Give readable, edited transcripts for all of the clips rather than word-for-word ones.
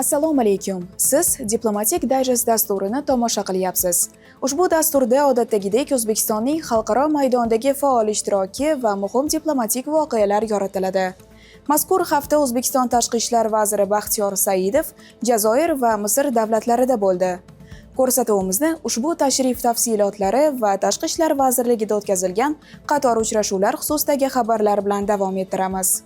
Assalomu alaykum. Siz Diplomatic Digest dasturini tomosha qilyapsiz. Ushbu dasturda odatdagidek O'zbekistonning xalqaro maydondagi faol ishtiroki va muhim diplomatik voqealar yoritiladi. Mazkur hafta O'zbekiston Tashqi ishlar vaziri Baxtiyor Saidov Jazoir va Misr davlatlarida bo'ldi. Ko'rsatuvimizni ushbu tashrif tafsilotlari va Tashqi ishlar vazirligida o'tkazilgan qator uchrashuvlar xususidagi xabarlar bilan davom ettiramiz.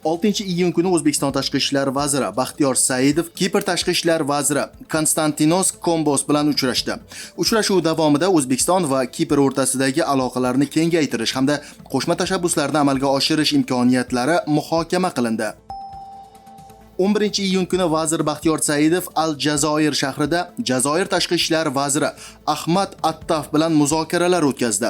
6-iyun kuni O'zbekiston Tashqi ishlar vaziri Baxtiyor Saidov Kipr Tashqi ishlar vaziri Konstantinos Kombos bilan uchrashdi. Uchrashuv davomida O'zbekiston va Kipr o'rtasidagi aloqalarni kengaytirish hamda qo'shma tashabbuslarni amalga oshirish imkoniyatlari muhokama qilindi. 11-iyun kuni vazir Baxtiyor Saidov Al-Jazoir shahrida Jazoir tashqi ishlar vaziri Ahmad Attaf bilan muzokaralar o'tkazdi.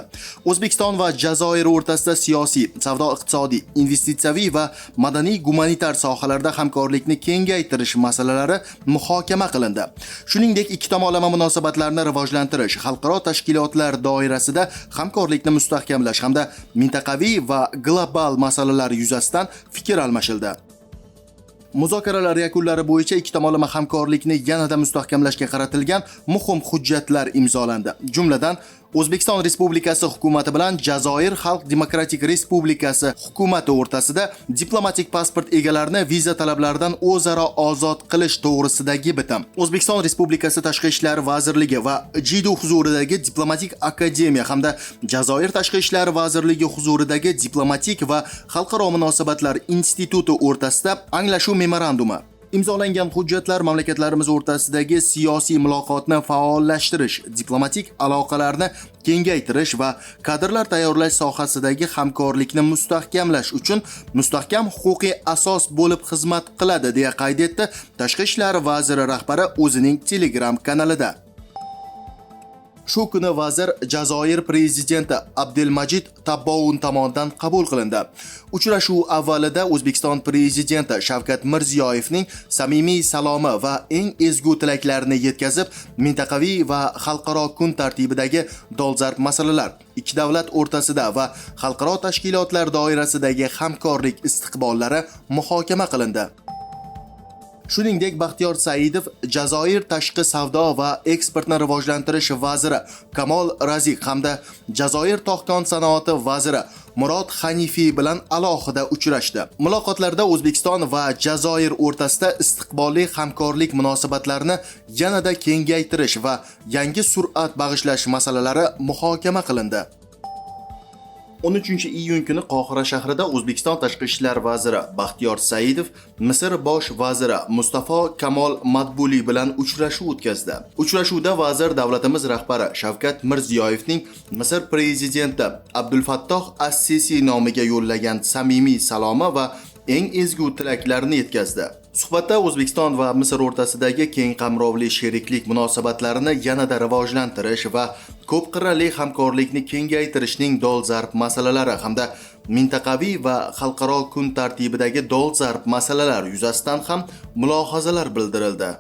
O'zbekiston va Jazoir o'rtasida siyosiy, savdo-iqtisodiy, investitsiyaviy va madaniy-gumanitar sohalarda hamkorlikni kengaytirish masalalari muhokama qilindi. Shuningdek, ikki tomonlama munosabatlarni rivojlantirish, xalqaro tashkilotlar doirasida hamkorlikni mustahkamlash hamda mintaqaviy va global masalalar yuzasidan fikr almashildi. Muzokaralar yakunlari bo'yicha ikki tomonlama hamkorlikni yanada mustahkamlashga qaratilgan muhim hujjatlar imzolandi. Jumladan, O'zbekiston Respublikasi hukumati bilan Jazoir Xalq Demokratik Respublikasi hukumati o'rtasida diplomatik pasport egalarini viza talablaridan o'zaro ozod qilish to'g'risidagi bitim. O'zbekiston Respublikasi Tashqi ishlar vazirligi va JIDU huzuridagi diplomatik akademiya hamda Jazoir Tashqi ishlar vazirligi huzuridagi diplomatik va xalqaro munosabatlar instituti o'rtasida anglashuv memorandumi. Imzolangan hujjatlar mamlakatlarimiz o'rtasidagi siyosiy muloqotni faollashtirish, diplomatik aloqalarni kengaytirish va kadrlar tayyorlash sohasidagi hamkorlikni mustahkamlash uchun mustahkam huquqiy asos bo'lib xizmat qiladi, deya qayd etdi Tashqi ishlar vaziri rahbari o'zining Telegram kanalida. Shu kuni vazir Jazoir prezidenti Abdelmajid Tabboun tomonidan qabul qilindi. Uchrashuv avvalida O'zbekiston prezidenti Shavkat Mirziyoyevning samimiy salomi va eng ezgu tilaklarini yetkazib, mintaqaviy va xalqaro kun tartibidagi dolzarb masalalar, ikki davlat o'rtasida va xalqaro tashkilotlar doirasidagi hamkorlik istiqbollari muhokama qilindi. Shuningdek, Baxtiyor Saidov Jazoir tashqi savdo va eksportni rivojlantirish vaziri Kamol Raziq hamda Jazoir tog'-kon sanoati vaziri Murod Hanifiy bilan alohida uchrashdi. Muloqotlarda O'zbekiston va Jazoir o'rtasida istiqbolli hamkorlik munosabatlarini yanada kengaytirish va yangi sur'at bag'ishlash masalalari muhokama qilindi. 13-iyun kuni Qohira shahrida O'zbekiston Tashqi ishlar vaziri Baxtiyor Saidov Misr bosh vaziri Mustafo Kamol Madbuli bilan uchrashuv o'tkazdi. Uchrashuvda vazir davlatimiz rahbari Shavkat Mirziyoyevning Misr prezidenti Abdulfattoh As-Sisi nomiga yo'llagan samimiy salomi va eng ezgu tilaklarini yetkazdi. Suhbatda O'zbekiston va Misr o'rtasidagi keng qamrovli sheriklik munosabatlarini yanada rivojlantirish va ko'p qirrali hamkorlikni kengaytirishning dolzarb masalalari hamda mintaqaviy va xalqaro kun tartibidagi dolzarb masalalar yuzasidan ham mulohazalar bildirildi.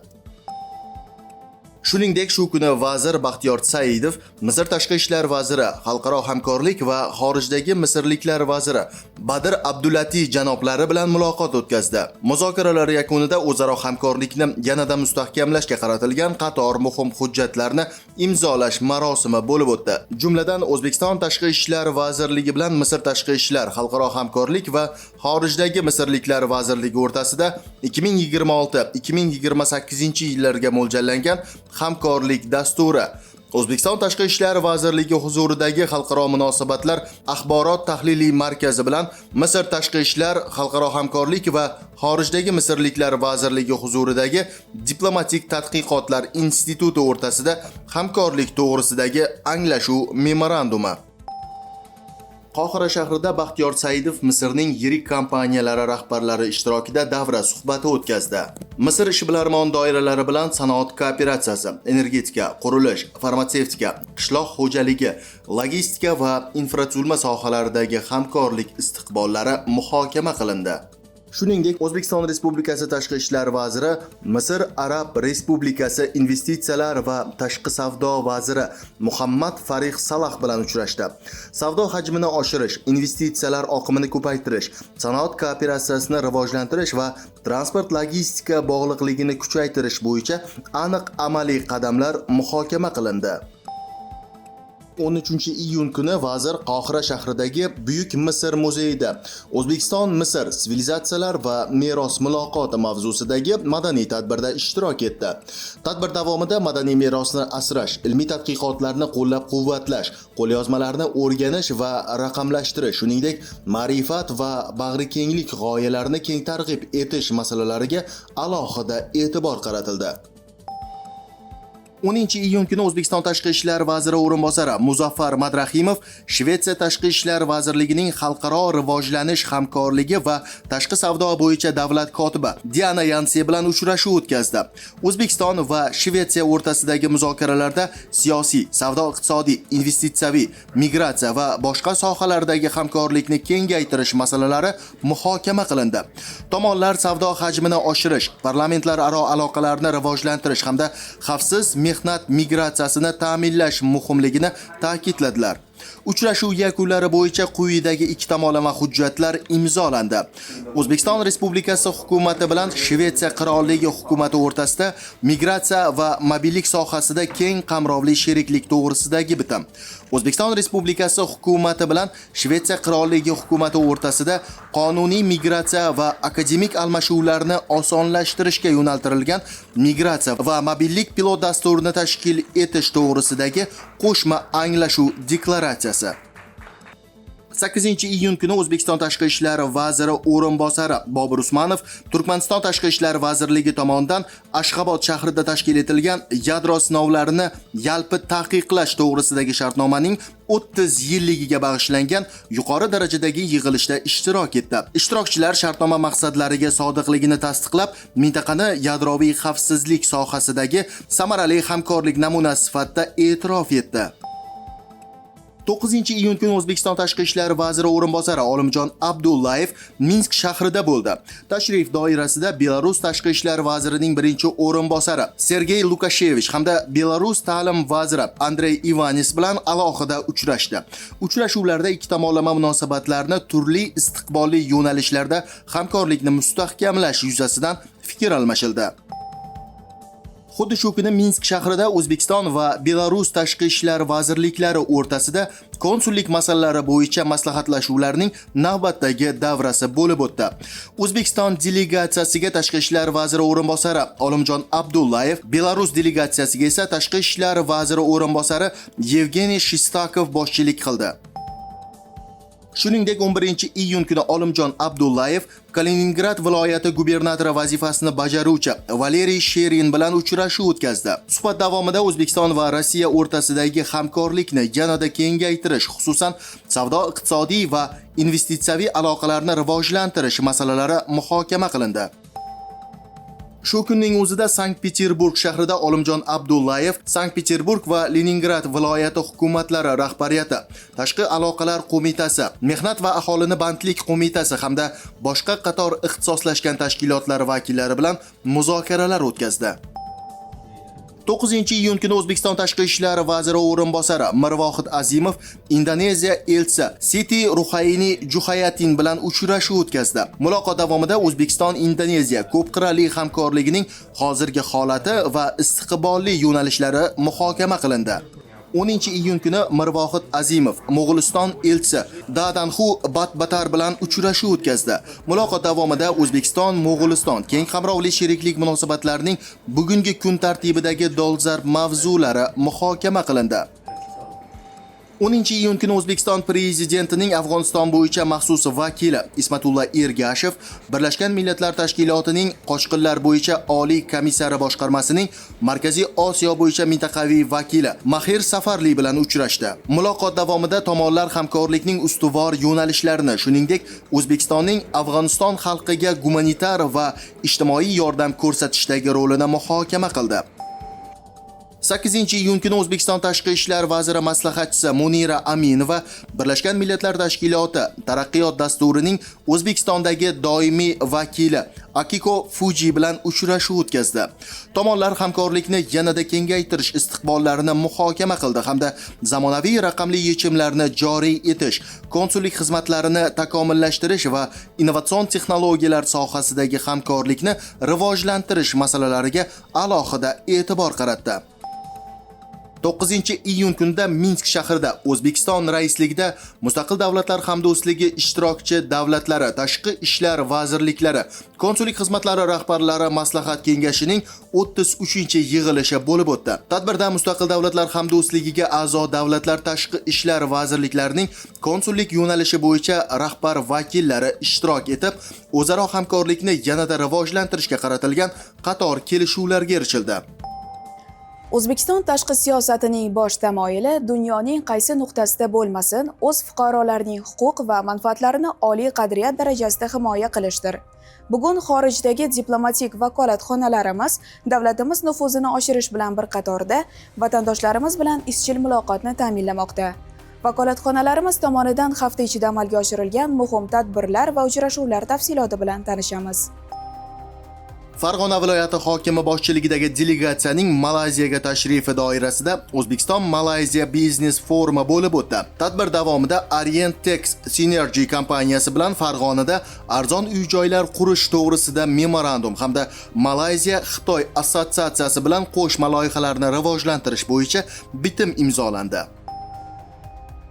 Shuningdek, shu kuni vazir Baxtiyor Saidov Misr tashqi ishlar vaziri, xalqaro hamkorlik va xorijdagi misrliklar vaziri Badr Abdulati janoblari bilan muloqot o'tkazdi. Muzokaralar yakunida o'zaro hamkorlikni yanada mustahkamlashga qaratilgan qator muhim hujjatlarni imzolash marosimi bo'lib o'tdi. Jumladan, O'zbekiston Tashqi ishlar vazirligi bilan Misr tashqi ishlar, xalqaro hamkorlik va xorijdagi misrliklar vazirligi o'rtasida 2026-2028-yillarga mo'ljallangan hamkorlik dasturi, O'zbekiston Tashqi ishlar vazirligi huzuridagi xalqaro munosabatlar axborot tahliliy markazi bilan Misr tashqi ishlar, xalqaro hamkorlik va xorijdagi misrliklar vazirligi huzuridagi diplomatik tadqiqotlar instituti o'rtasida hamkorlik to'g'risidagi anglashuv memorandumi. Qohira shahrida Baxtiyor Saidov Misrning yirik kompaniyalari rahbarlari ishtirokida davra suhbati o'tkazdi. Misr ishbilarmon doiralari bilan sanoat kooperatsiyasi, energetika, qurilish, farmatsevtika, qishloq xo'jaligi, logistika va infratuzilma sohalaridagi hamkorlik istiqbollari muhokama qilindi. Shuningdek, O'zbekiston Respublikasi Tashqi ishlar vaziri, Misr Arab Respublikasi Investitsiyalar va tashqi savdo vaziri Muhammad Farih Salah bilan uchrashdi. Savdo hajmini oshirish, investitsiyalar oqimini ko'paytirish, sanoat kooperatsiyasini rivojlantirish va transport logistika bog'liqligini kuchaytirish bo'yicha aniq amaliy qadamlar muhokama qilindi. 13-iyun kuni vazir Qohira shahridagi Buyuk Misr muzeyida O'zbekiston-Misr sivilizatsiyalar va meros muloqoti mavzusidagi madaniy tadbirda ishtirok etdi. Tadbir davomida madaniy merosni asrash, ilmiy tadqiqotlarni qo'llab-quvvatlash, qo'lyozmalarni o'rganish va raqamlashtirish, shuningdek, ma'rifat va bag'rikenglik g'oyalarini keng targ'ib etish masalalariga alohida e'tibor qaratildi. 10-iyun kuni O'zbekiston Tashqi ishlar vaziri o'rinbosari Muzaffar Madrahimov Shvetsiya Tashqi ishlar vazirligining xalqaro rivojlanish hamkorligi va tashqi savdo bo'yicha davlat kotibi Diana Yanse bilan uchrashuv o'tkazdi. O'zbekiston va Shvetsiya o'rtasidagi muzokaralarda siyosiy, savdo-iqtisodiy, investitsiyaviy, migratsiya va boshqa sohalardagi hamkorlikni kengaytirish masalalari muhokama qilindi. Tomonlar savdo hajmini oshirish, parlamentlararo aloqalarni rivojlantirish hamda xavfsiz mehnat migratsiyasini ta'minlash muhimligini ta'kidladilar. Uchrashuv yakunlari bo'yicha quyidagi ikki tomonlama hujjatlar imzolandi. O'zbekiston Respublikasi hukumati bilan Shvetsiya Qirolligi hukumati o'rtasida migratsiya va mobillik sohasida keng qamrovli sheriklik to'g'risidagi bitim. O'zbekiston Respublikasi hukumati bilan Shvetsiya Qirolligi hukumati o'rtasida qonuniy migratsiya va akademik almashuvlarni osonlashtirishga yo'naltirilgan migratsiya va mobillik pilot dasturini tashkil etish to'g'risidagi qo'shma anglashuv deklaratsiyasi. 8-iyun kuni O'zbekiston Tashqi ishlar vaziri o'rinbosari Bobur Usmanov Turkmaniston Tashqi ishlar vazirligi tomonidan Ashxobod shahrida tashkil etilgan yadro sinovlarini yalpi taqiqlash to'g'risidagi shartnomaning 30 yilligiga bag'ishlangan yuqori darajadagi yig'ilishda ishtirok etdi. Ishtirokchilar shartnoma maqsadlariga sodiqligini tasdiqlab, mintaqani yadroviy xavfsizlik sohasidagi samarali hamkorlik namunasi sifatida e'tirof etdi. 9-iyun kuni O'zbekiston Tashqi ishlar vaziri o'rinbosari Olimjon Abdullayev Minsk shahrida bo'ldi. Tashrif doirasida Belarus Tashqi ishlar vazirining birinchi o'rinbosari Sergey Lukashevich hamda Belarus ta'lim vaziri Andrey Ivanis bilan alohida uchrashdi. Uchrashuvlarda ikki tomonlama munosabatlarni turli istiqbolli yo'nalishlarda hamkorlikni mustahkamlash yuzasidan fikr almashildi. Xuddi shu kuni Minsk shahrida O'zbekiston va Belarus tashqi ishlar vazirliklari o'rtasida konsullik masalalari bo'yicha maslahatlashuvlarning navbatdagi davrasi bo'lib o'tdi. O'zbekiston delegatsiyasiga tashqi ishlar vaziri o'rinbosari Olimjon Abdullayev, Belarus delegatsiyasiga esa tashqi ishlar vaziri o'rinbosari Yevgeniy Shistakov boshchilik qildi. Shuningdek, 11-iyun kuni Olimjon Abdullayev Kaliningrad viloyati gubernatori vazifasini bajaruvchi Valeriy Sherin bilan uchrashuv o'tkazdi. Suhbat davomida O'zbekiston va Rossiya o'rtasidagi hamkorlikni yanada kengaytirish, xususan savdo-iqtisodiy va investitsiyaviy aloqalarni rivojlantirish masalalari muhokama qilindi. Shu kunning o'zida Sankt-Peterburg shahrida Olimjon Abdullayev Sankt-Peterburg va Leningrad viloyati hukumatlari rahbariyati, Tashqi aloqalar qo'mitasi, Mehnat va aholini bandlik qo'mitasi hamda boshqa qator ixtisoslashgan tashkilotlar vakillari bilan muzokaralar o'tkazdi. 9-iyun kuni O'zbekiston Tashqi ishlar vaziri o'rinbosari Mirvohid Azimov Indoneziya elchisi Siti Ruhayni Juhayatin bilan uchrashuv o'tkazdi. Muloqot davomida O'zbekiston-Indoneziya ko'p qirrali hamkorligining hozirgi holati va istiqbolli yo'nalishlari muhokama qilindi. 10-iyun kuni Mirvohid Azimov Mo'g'uliston elchisi Dadanxu Batbatar bilan uchrashuv o'tkazdi. Muloqot davomida O'zbekiston-Mo'g'uliston keng qamrovli sheriklik munosabatlarining bugungi kun tartibidagi dolzarb mavzulari muhokama qilindi. 10-iyun kuni O'zbekiston prezidentining Afg'oniston bo'yicha maxsus vakili Ismatullo Ergashev Birlashgan Millatlar Tashkilotining Qochqinlar bo'yicha Oliy komissari boshqarmasining Markaziy Osiyo bo'yicha mintaqaviy vakili Mahir Safarli bilan uchrashdi. Muloqot davomida tomonlar hamkorlikning ustuvor yo'nalishlarini, shuningdek, O'zbekistonning Afg'oniston xalqiga gumanitar va ijtimoiy yordam ko'rsatishdagi rolini muhokama qildi. 8-iyun kuni O'zbekiston Tashqi ishlar vaziri maslahatchisi Munira Aminova Birlashgan Millatlar Tashkiloti taraqqiyot dasturining O'zbekistondagi doimiy vakili Akiko Fuji bilan uchrashuv o'tkazdi. Tomonlar hamkorlikni yanada kengaytirish istiqbollarini muhokama qildi hamda zamonaviy raqamli yechimlarni joriy etish, konsullik xizmatlarini takomillashtirish va innovatsion texnologiyalar sohasidagi hamkorlikni rivojlantirish masalalariga alohida e'tibor qaratdi. 9-iyun kunida Minsk shahrida O'zbekiston raisligida Mustaqil davlatlar hamdo'stligi ishtirokchi davlatlari tashqi ishlar vazirliklari konsullik xizmatlari rahbarlari maslahat kengashining 33-yig'ilishi bo'lib o'tdi. Tadbirda Mustaqil davlatlar hamdo'stligiga a'zo davlatlar tashqi ishlar vazirliklarining konsullik yo'nalishi bo'yicha rahbar vakillari ishtirok etib, o'zaro hamkorlikni yanada rivojlantirishga qaratilgan qator kelishuvlarga erishildi. O'zbekiston tashqi siyosatining bosh tamoyili dunyoning qaysi nuqtasida bo'lmasin, o'z fuqarolarining huquq va manfaatlarini oliy qadriyat darajasida himoya qilishdir. Bugun xorijdagi diplomatik vakolatxonalarimiz davlatimiz nufuzini oshirish bilan bir qatorda vatandoshlarimiz bilan izchil muloqotni ta'minlamoqda. Vakolatxonalarimiz tomonidan hafta ichida amalga oshirilgan muhim tadbirlar va uchrashuvlar tafsiloti bilan tanishamiz. Farg'ona viloyati hokimi boshchiligidagi delegatsiyaning Malayziyaga tashrifi doirasida O'zbekiston-Malayziya biznes forumi bo'lib o'tdi. Tadbir davomida Orientex Synergy kompaniyasi bilan Farg'onada arzon uy-joylar qurish to'g'risida memorandum hamda Malayziya-Xitoy assotsiatsiyasi bilan qo'shma loyihalarni rivojlantirish bo'yicha bitim imzolandi.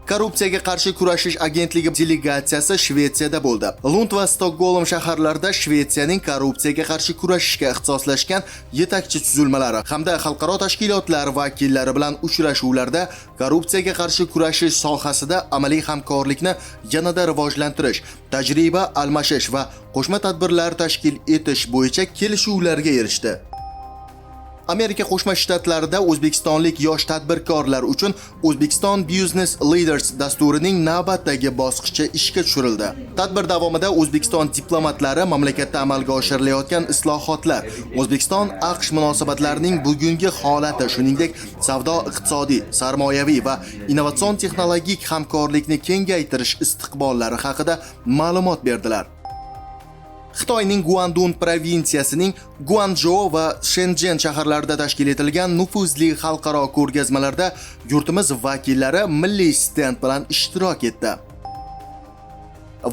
Korrupsiyaga qarshi kurashish agentligi delegatsiyasi Shvetsiyada bo'ldi. Lund va Stokgolm shaharlarida Shvetsiyaning korrupsiyaga qarshi kurashishga ixtisoslashgan yetakchi tuzilmalari hamda xalqaro tashkilotlar vakillari bilan uchrashuvlarda korrupsiyaga qarshi kurashish sohasida amaliy hamkorlikni yanada rivojlantirish, tajriba almashish va qo'shma tadbirlar tashkil etish bo'yicha kelishuvlarga erishdi. Amerika Qo'shma Shtatlarida o'zbekistonlik yosh tadbirkorlar uchun O'zbekiston Business Leaders dasturining navbatdagi bosqichi ishga tushirildi. Tadbir davomida O'zbekiston diplomatlari mamlakatda amalga oshirilayotgan islohotlar, O'zbekiston-AQSh munosabatlarining bugungi holati, shuningdek, savdo-iqtisodiy, sarmoyaviy va innovatsion texnologik hamkorlikni kengaytirish istiqbollari haqida ma'lumot berdilar. Xitoyning Guandun provinsiyasining Guangzhou va Shenzhen shaharlarida tashkil etilgan nufuzli xalqaro ko'rgazmalarda yurtimiz vakillari milliy stend bilan ishtirok etdi.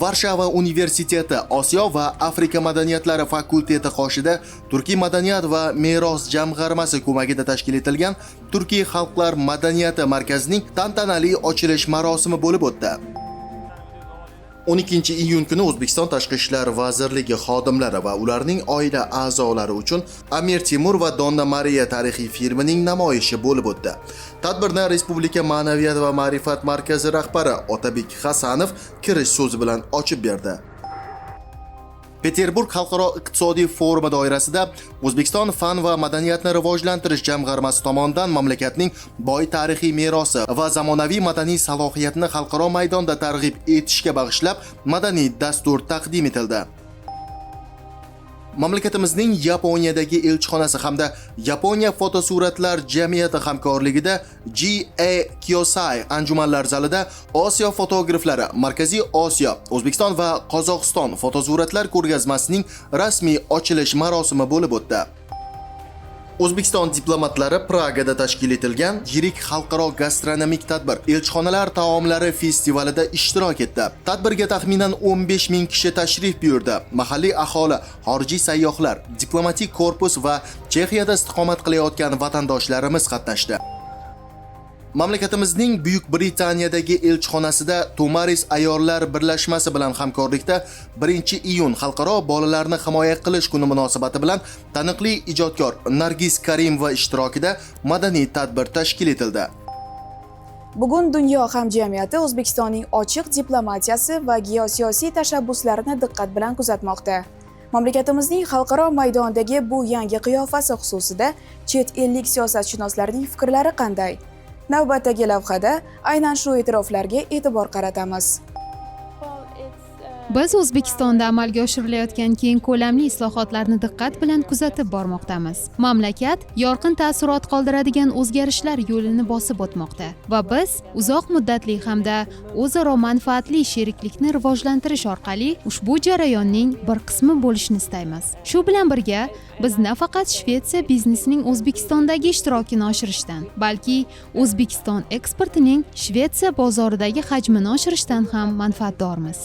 Varshava universiteti Osiyo va Afrika madaniyatlari fakulteti qoshida Turkiy madaniyat va meros jamg'armasi ko'magida tashkil etilgan Turkiy xalqlar madaniyati markazining tantanali ochilish marosimi bo'lib o'tdi. 12-iyun kuni O'zbekiston Tashqi ishlar vazirligi xodimlari va ularning oila a'zolari uchun Amir Temur va Donna Mariya tarixiy filmining namoyishi bo'lib o'tdi. Tadbirni Respublika Ma'naviyat va ma'rifat markazi rahbari Otabek Hasanov kirish so'zi bilan ochib berdi. Peterburg xalqaro iqtisodiy forumi doirasida O'zbekiston fan va madaniyatni rivojlantirish jamg'armasi tomonidan mamlakatning boy tarixiy merosi va zamonaviy madaniy salohiyatini xalqaro maydonda targ'ib etishga bag'ishlab madaniy dastur taqdim etildi. Mamlakatimizning Yaponiyadagi elchixonasi hamda Yaponiya fotosuratlar jamiyati hamkorligida G.A. Kyosai anjumanlar zalida Osiyo fotograflari Markaziy Osiyo, O'zbekiston va Qozog'iston fotosuratlar ko'rgazmasining rasmiy ochilish marosimi bo'lib o'tdi. O'zbekiston diplomatlari Pragada tashkil etilgan yirik xalqaro gastronomik tadbir Elchixonalar taomlari festivalida ishtirok etdi. Tadbirga taxminan 15 ming kishi tashrif buyurdi. Mahalliy aholi, xorijiy sayyohlar, diplomatik korpus va Chexiyada istiqomat qilayotgan vatandoshlarimiz qatnashdi. Mamlakatimizning Buyuk Britaniyadagi elchixonasida Tomaris ayollar birlashmasi bilan hamkorlikda 1-iyun xalqaro bolalarni himoya qilish kuni munosabati bilan taniqli ijodkor Nargiz Karimova ishtirokida madaniy tadbir tashkil etildi. Bugun dunyo hamjamiyati O'zbekistonning ochiq diplomatiyasi va geosiyosiy tashabbuslarini diqqat bilan kuzatmoqda. Mamlakatimizning xalqaro maydondagi bu yangi qiyofasi xususida chet ellik siyosatshunoslarning fikrlari qanday? Navbatdagi lavhada aynan shu e'tiroflarga e'tibor qaratamiz. Biz O'zbekistonda amalga oshirilayotgan keng ko'lamli islohotlarni diqqat bilan kuzatib bormoqdamiz. Mamlakat yorqin taassurot qoldiradigan o'zgarishlar yo'lini bosib o'tmoqda va biz uzoq muddatli hamda o'zaro manfaatli sheriklikni rivojlantirish orqali ushbu jarayonning bir qismi bo'lishni istaymiz. Shu bilan birga biz nafaqat Shvetsiya biznesining O'zbekistondagi ishtirokini oshirishdan, balki O'zbekiston eksportining Shvetsiya bozoridagi hajmini oshirishdan ham manfaatdormiz.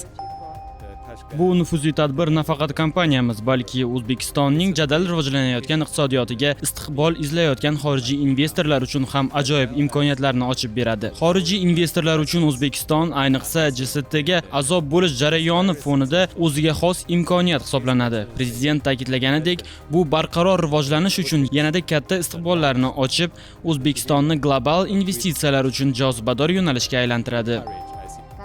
Bu nufuzli tadbir nafaqat kompaniyamiz, balki O'zbekistonning jadal rivojlanayotgan iqtisodiyotiga istiqbol izlayotgan xorijiy investorlar uchun ham ajoyib imkoniyatlarni ochib beradi. Xorijiy investorlar uchun O'zbekiston, ayniqsa JSTga a'zo bo'lish jarayoni fonida o'ziga xos imkoniyat hisoblanadi. Prezident ta'kidlaganidek, bu barqaror rivojlanish uchun yanada katta istiqbollarni ochib, O'zbekistonni global investitsiyalar uchun jozibador yo'nalishga aylantiradi.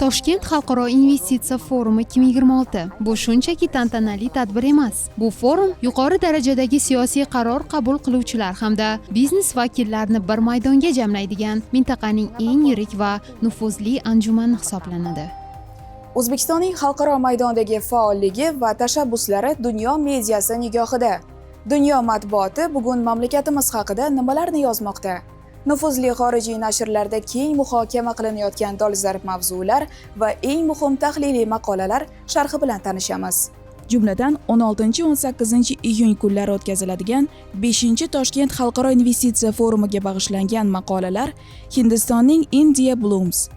Toshkent Xalqaro investitsiya forumi 2026 bu shunchaki tantanali tadbir emas. Bu forum yuqori darajadagi siyosiy qaror qabul qiluvchilar hamda biznes vakillarini bir maydonga jamlaydigan mintaqaning eng yirik va nufuzli anjumani hisoblanadi. O'zbekistonning xalqaro maydondagi faolligi va tashabbuslari dunyo mediasi nigohida. Dunyo matbuoti bugun mamlakatimiz haqida nimalarni yozmoqda? Nufuzli xorijiy nashrlarda keng muhokama qilinayotgan dolzarb mavzular va eng muhim tahliliy maqolalar sharhi bilan tanishamiz. Jumladan 16-18 iyun kunlari o'tkaziladigan 5-Toshkent xalqaro investitsiya forumiga bag'ishlangan maqolalar Hindistonning India Blooms,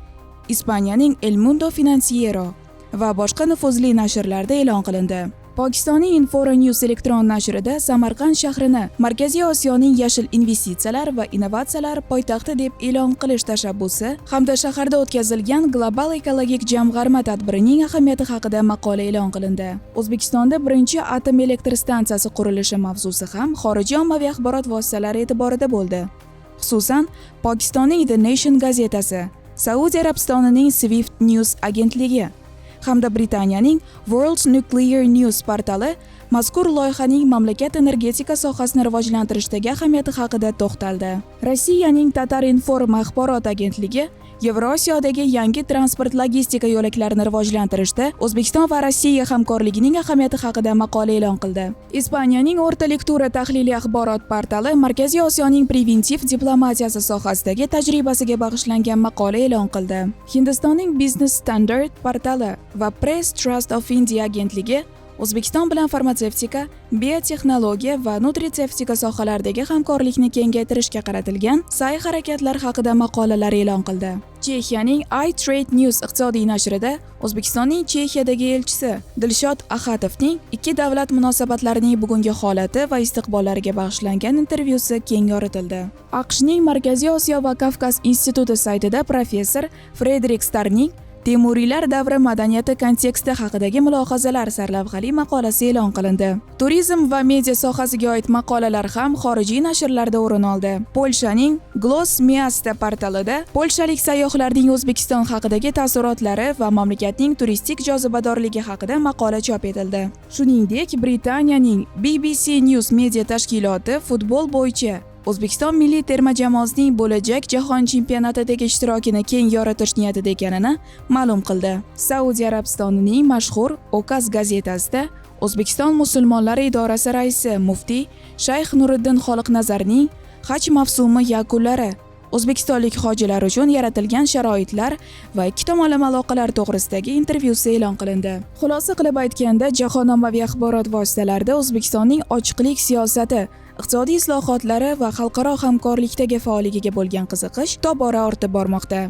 Ispaniyaning El Mundo Financiero va boshqa nufuzli nashrlarda e'lon qilindi. Pokistonning Info-News elektron nashrida Samarqand shahrini Markaziy Osiyoning yashil investitsiyalar va innovatsiyalar poytaxti deb e'lon qilish tashabbusi hamda shaharda o'tkazilgan global ekologik jamg'arma tadbirining ahamiyati haqida maqola e'lon qilindi. O'zbekistonda birinchi atom elektr stansiyasi qurilishi mavzusi ham xorijiy ommaviy axborot vositalari e'tiborida bo'ldi. Xususan, Pokistonning The Nation gazetasi, Saudiya Arabistonining Swift News agentligi hamda Britaniyaning World Nuclear News portali mazkur loyihaning mamlakat energetika sohasini rivojlantirishdagi ahamiyati haqida to'xtaldi. Rossiyaning Tatar Inform axborot agentligi Yevrosiyodagi yangi transport logistika yo'laklarini rivojlantirishda O'zbekiston va Rossiya hamkorligining ahamiyati haqida maqola e'lon qildi. Ispaniyaning O'rta lektura tahliliy axborot portali Markaziy Osiyoning preventiv diplomatiyasi sohasidagi tajribasiga bag'ishlangan maqola e'lon qildi. Hindistonning Business Standard portali va Press Trust of India agentligi O'zbekiston bilan farmatsevtika, biotexnologiya va nutritsevtika sohalaridagi hamkorlikni kengaytirishga qaratilgan sa'y-harakatlar haqida maqolalar e'lon qildi. Chexiyaning iTrade News iqtisodiy nashrida O'zbekistonning Chexiyadagi elchisi Dilshod Axatovning ikki davlat munosabatlarining bugungi holati va istiqbollariga bag'ishlangan intervyusi keng yoritildi. AQShning Markaziy Osiyo va Kavkaz instituti saytida professor Frederik Starning Temuriylar davri madaniyati konteksti haqidagi mulohazalar sarlavhali maqolasi e'lon qilindi. Turizm va media sohasiga oid maqolalar ham xorijiy nashrlarda o'rin oldi. Polshaning Glos Miasta portalida polshalik sayyohlarning O'zbekiston haqidagi taassurotlari va mamlakatning turistik jozibadorligi haqida maqola chop etildi. Shuningdek, Britaniyaning BBC News media tashkiloti futbol bo'yicha O'zbekiston milliy terma jamoasining bo'lajak jahon chempionatidagi ishtirokini keng yoritish niyatida ekanini ma'lum qildi. Saudiya Arabistonining mashhur Okaz gazetasida O'zbekiston musulmonlari idorasi raisi muftiy Shayx Nuriddin Xoliqnazarning haj mavsumi yakunlari, o'zbekistonlik hojilar uchun yaratilgan sharoitlar va ikki tomonlama aloqalar to'g'risidagi intervyusi e'lon qilindi. Xulosa qilib aytganda, jahon ommaviy axborot vositalarida O'zbekistonning ochiqlik siyosati, iqtisodiy islohotlari va xalqaro hamkorlikdagi faolligiga bo'lgan qiziqish tobora ortib bormoqda.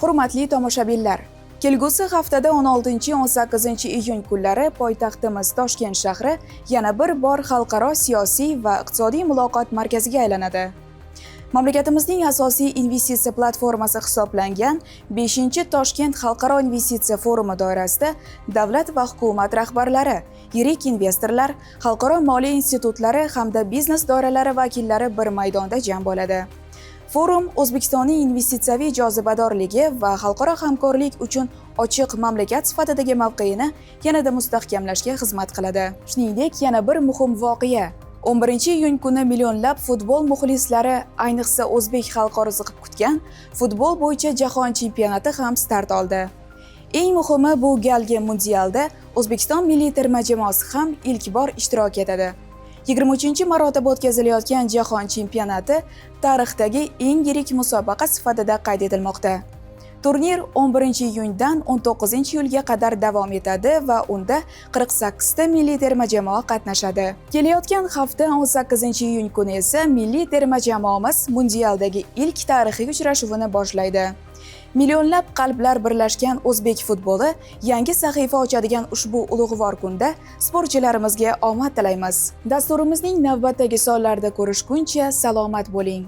Hurmatli tomoshabinlar, kelgusi haftada 16-18 iyun kunlari poytaxtimiz Toshkent shahri yana bir bor xalqaro siyosiy va iqtisodiy muloqot markaziga aylanadi. Mamlakatimizning asosiy investitsiya platformasi hisoblangan 5-Toshkent xalqaro investitsiya forumi doirasida davlat va hukumat rahbarlari, yirik investorlar, xalqaro moliya institutlari hamda biznes doiralari vakillari bir maydonda jam bo'ladi. Forum O'zbekistonning investitsiyaviy jozibadorligi va xalqaro hamkorlik uchun ochiq mamlakat sifatidagi mavqeini yanada mustahkamlashga xizmat qiladi. Shuningdek, yana bir muhim voqea: 11-iyun kuni millionlab futbol muxlislari, ayniqsa o'zbek xalqi orziqib kutgan futbol bo'yicha jahon chempionati ham start oldi. Eng muhimi, bu galgi mundialda O'zbekiston milliy terma jamoasi ham ilk bor ishtirok etadi. 23-marotaba o'tkazilayotgan jahon chempionati tarixdagi eng yirik musobaqa sifatida qayd etilmoqda. Turnir 11-iyundan 19-iyulga qadar davom etadi va unda 48 ta milliy terma jamoa qatnashadi. Kelayotgan hafta 18-iyun kuni esa milliy terma jamoamiz mundialdagi ilk tarixiy uchrashuvini boshlaydi. Millionlab qalblar birlashgan o'zbek futboli yangi sahifa ochadigan ushbu ulug'vor kunda sportchilarimizga omad tilaymiz. Dasturimizning navbatdagi sonlarida ko'rishguncha salomat bo'ling.